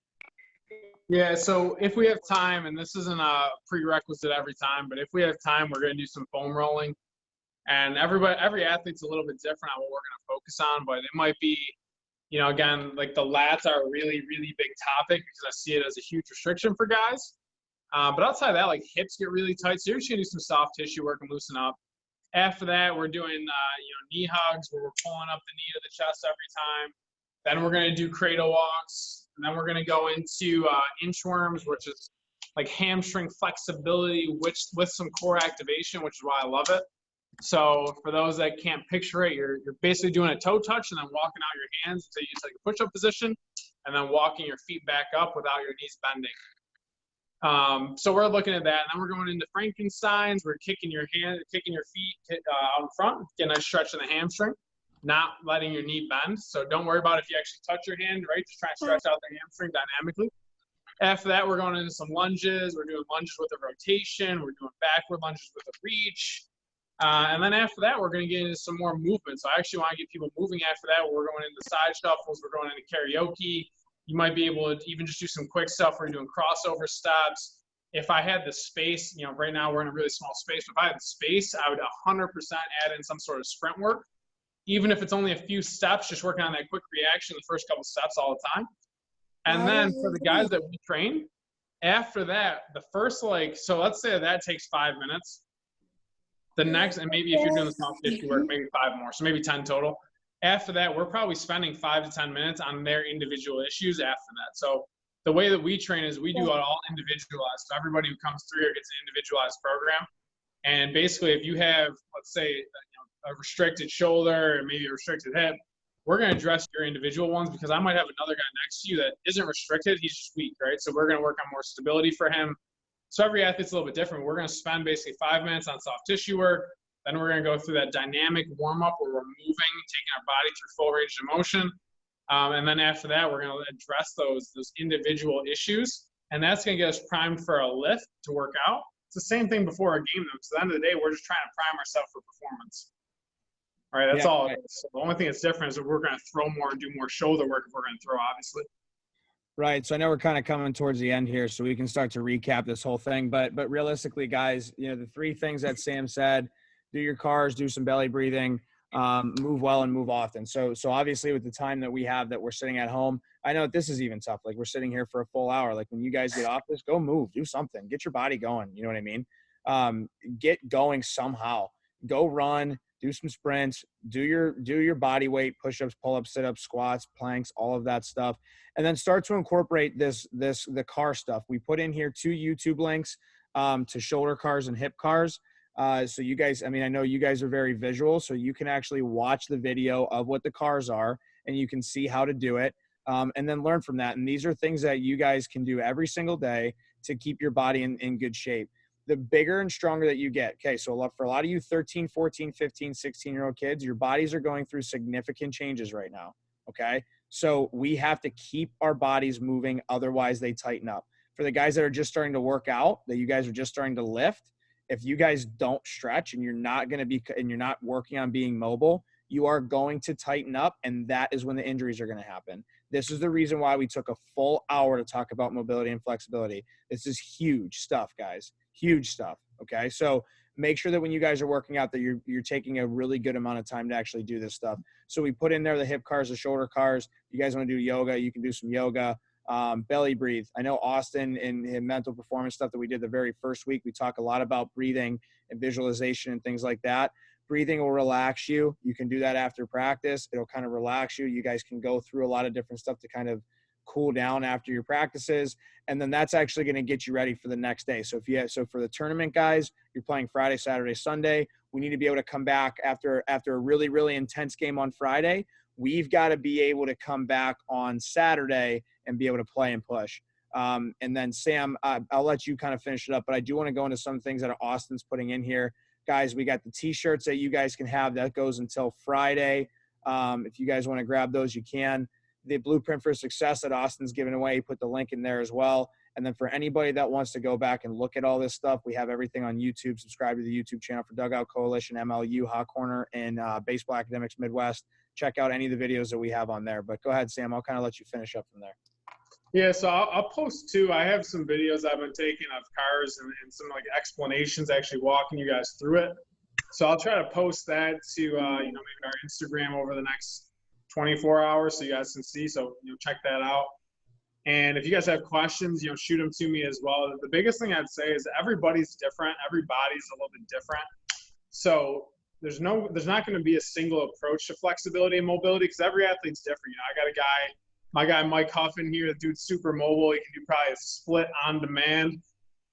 Yeah, so if we have time, and this isn't a prerequisite every time, but if we have time, we're going to do some foam rolling. And every athlete's a little bit different on what we're going to focus on, but it might be, again, like the lats are a really, really big topic because I see it as a huge restriction for guys. But outside of that, like hips get really tight. So you're just going to do some soft tissue work and loosen up. After that, we're doing, knee hugs where we're pulling up the knee to the chest every time. Then we're going to do cradle walks. And then we're going to go into inchworms, which is like hamstring flexibility with some core activation, which is why I love it. So for those that can't picture it, you're basically doing a toe touch and then walking out your hands until you take a push-up position, and then walking your feet back up without your knees bending. So we're looking at that, and then we're going into Frankenstein's. We're kicking your feet out in front, getting a stretch in the hamstring, not letting your knee bend. So don't worry about if you actually touch your hand, right? Just try and stretch out the hamstring dynamically. After that, we're going into some lunges. We're doing lunges with a rotation. We're doing backward lunges with a reach. And then after that, we're going to get into some more movement. So I actually want to get people moving after that. We're going into side shuffles. We're going into karaoke. You might be able to even just do some quick stuff where you're doing crossover steps. If I had the space, right now we're in a really small space, but if I had the space, I would 100% add in some sort of sprint work. Even if it's only a few steps, just working on that quick reaction, the first couple steps all the time. And then for the guys that we train, after that, the first, so let's say that takes 5 minutes. The next, and maybe if you're doing the soft tissue work, maybe 5 more, so maybe 10 total. After that, we're probably spending 5 to 10 minutes on their individual issues after that. So the way that we train is we do it all individualized. So everybody who comes through here gets an individualized program. And basically, if you have, let's say, a restricted shoulder or maybe a restricted hip, we're going to address your individual ones, because I might have another guy next to you that isn't restricted. He's just weak, right? So we're going to work on more stability for him. So every athlete's a little bit different. We're going to spend basically 5 minutes on soft tissue work. Then we're going to go through that dynamic warm-up where we're moving, taking our body through full range of motion. And then after that, we're going to address those individual issues. And that's going to get us primed for a lift to work out. It's the same thing before a game, though. So at the end of the day, we're just trying to prime ourselves for performance. All right, that's all it is. So the only thing that's different is that we're going to throw more and do more shoulder work if we're going to throw, obviously. Right. So I know we're kind of coming towards the end here, so we can start to recap this whole thing. But realistically, guys, the 3 things that Sam said: do your cars, do some belly breathing, move well and move often. So obviously with the time that we have that we're sitting at home, I know this is even tough. Like we're sitting here for a full hour. Like when you guys get off this, go move, do something, get your body going. You know what I mean? Get going somehow. Go run, do some sprints, do your body weight, push-ups, pull-ups, sit-ups, squats, planks, all of that stuff. And then start to incorporate the car stuff. We put in here 2 YouTube links to shoulder cars and hip cars. So you guys, I know you guys are very visual, so you can actually watch the video of what the cars are and you can see how to do it, and then learn from that. And these are things that you guys can do every single day to keep your body in good shape. The bigger and stronger that you get. Okay, so for a lot of you 13, 14, 15, 16-year-old kids, your bodies are going through significant changes right now, okay? So we have to keep our bodies moving, otherwise they tighten up. For the guys that are just starting to work out, that you guys are just starting to lift, if you guys don't stretch and you're not working on being mobile, you are going to tighten up, and that is when the injuries are going to happen. This is the reason why we took a full hour to talk about mobility and flexibility. This is huge stuff, guys. Huge stuff. Okay. So make sure that when you guys are working out that you're taking a really good amount of time to actually do this stuff. So we put in there the hip cars, the shoulder cars. You guys want to do yoga, you can do some yoga. Belly breathe. I know Austin in mental performance stuff that we did the very first week, we talk a lot about breathing and visualization and things like that. Breathing will relax you. You can do that after practice. It'll kind of relax you. You guys can go through a lot of different stuff to kind of cool down after your practices. And then that's actually going to get you ready for the next day. So for the tournament guys, you're playing Friday, Saturday, Sunday. We need to be able to come back after a really, really intense game on Friday. We've got to be able to come back on Saturday and be able to play and push. And then Sam, I'll let you kind of finish it up, but I do want to go into some things that Austin's putting in here. Guys, we got the t-shirts that you guys can have. That goes until Friday. If you guys want to grab those, you can. The Blueprint for Success that Austin's giving away, he put the link in there as well. And then for anybody that wants to go back and look at all this stuff, we have everything on YouTube. Subscribe to the YouTube channel for Dugout Coalition, MLU, Hot Corner, and Baseball Academics Midwest. Check out any of the videos that we have on there. But go ahead, Sam. I'll kind of let you finish up from there. Yeah, so I'll post too. I have some videos I've been taking of cars and some like explanations, actually walking you guys through it. So I'll try to post that to maybe our Instagram over the next 24 hours so you guys can see. So check that out. And if you guys have questions, shoot them to me as well. The biggest thing I'd say is everybody's different. Everybody's a little bit different. So there's not going to be a single approach to flexibility and mobility because every athlete's different. I got my guy Mike Huffin here, the dude's super mobile. He can do probably a split on demand.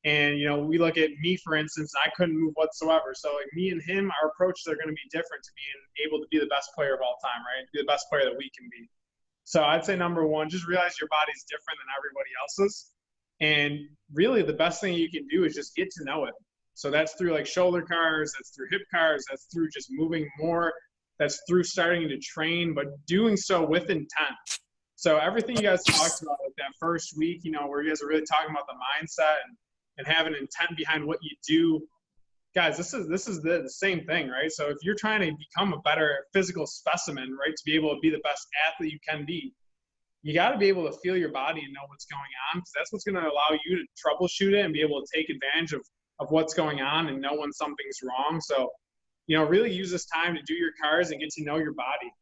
And, we look at me, for instance, I couldn't move whatsoever. So like me and him, our approaches are going to be different to being able to be the best player of all time, right? Be the best player that we can be. So I'd say number one, just realize your body's different than everybody else's. And really the best thing you can do is just get to know it. So that's through like shoulder cars, that's through hip cars, that's through just moving more, that's through starting to train, but doing so with intent. So everything you guys talked about like that first week, where you guys are really talking about the mindset and having intent behind what you do. Guys, this is the same thing, right? So if you're trying to become a better physical specimen, right, to be able to be the best athlete you can be, you got to be able to feel your body and know what's going on because that's what's going to allow you to troubleshoot it and be able to take advantage of what's going on and know when something's wrong. So, really use this time to do your cars and get to know your body.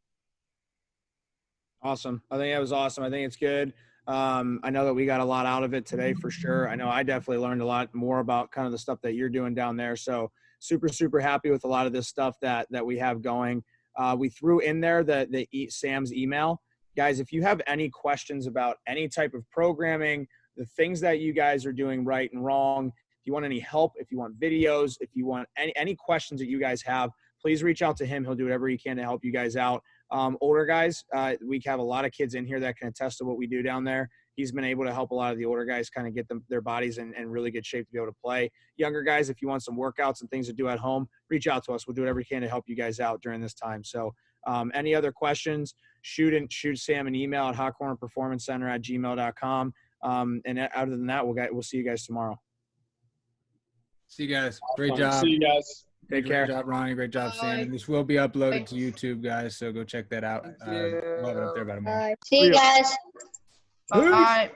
Awesome. I think that was awesome. I think it's good. I know that we got a lot out of it today for sure. I know I definitely learned a lot more about kind of the stuff that you're doing down there. So super, super happy with a lot of this stuff that we have going. We threw in there Sam's email. Guys, if you have any questions about any type of programming, the things that you guys are doing right and wrong, if you want any help, if you want videos, if you want any questions that you guys have, please reach out to him. He'll do whatever he can to help you guys out. Older guys, we have a lot of kids in here that can attest to what we do down there. He's been able to help a lot of the older guys kind of get their bodies in really good shape to be able to play. Younger guys, if you want some workouts and things to do at home, reach out to us. We'll do whatever we can to help you guys out during this time. So any other questions, shoot Sam an email at hotcornerperformancecenter@gmail.com. And other than that, we'll see you guys tomorrow. See you guys. Great job. See you guys. Take care. Great job, Ronnie. Great job, Sam. And this will be uploaded to YouTube, guys, so go check that out. We'll have it up there by tomorrow. See you guys. Bye.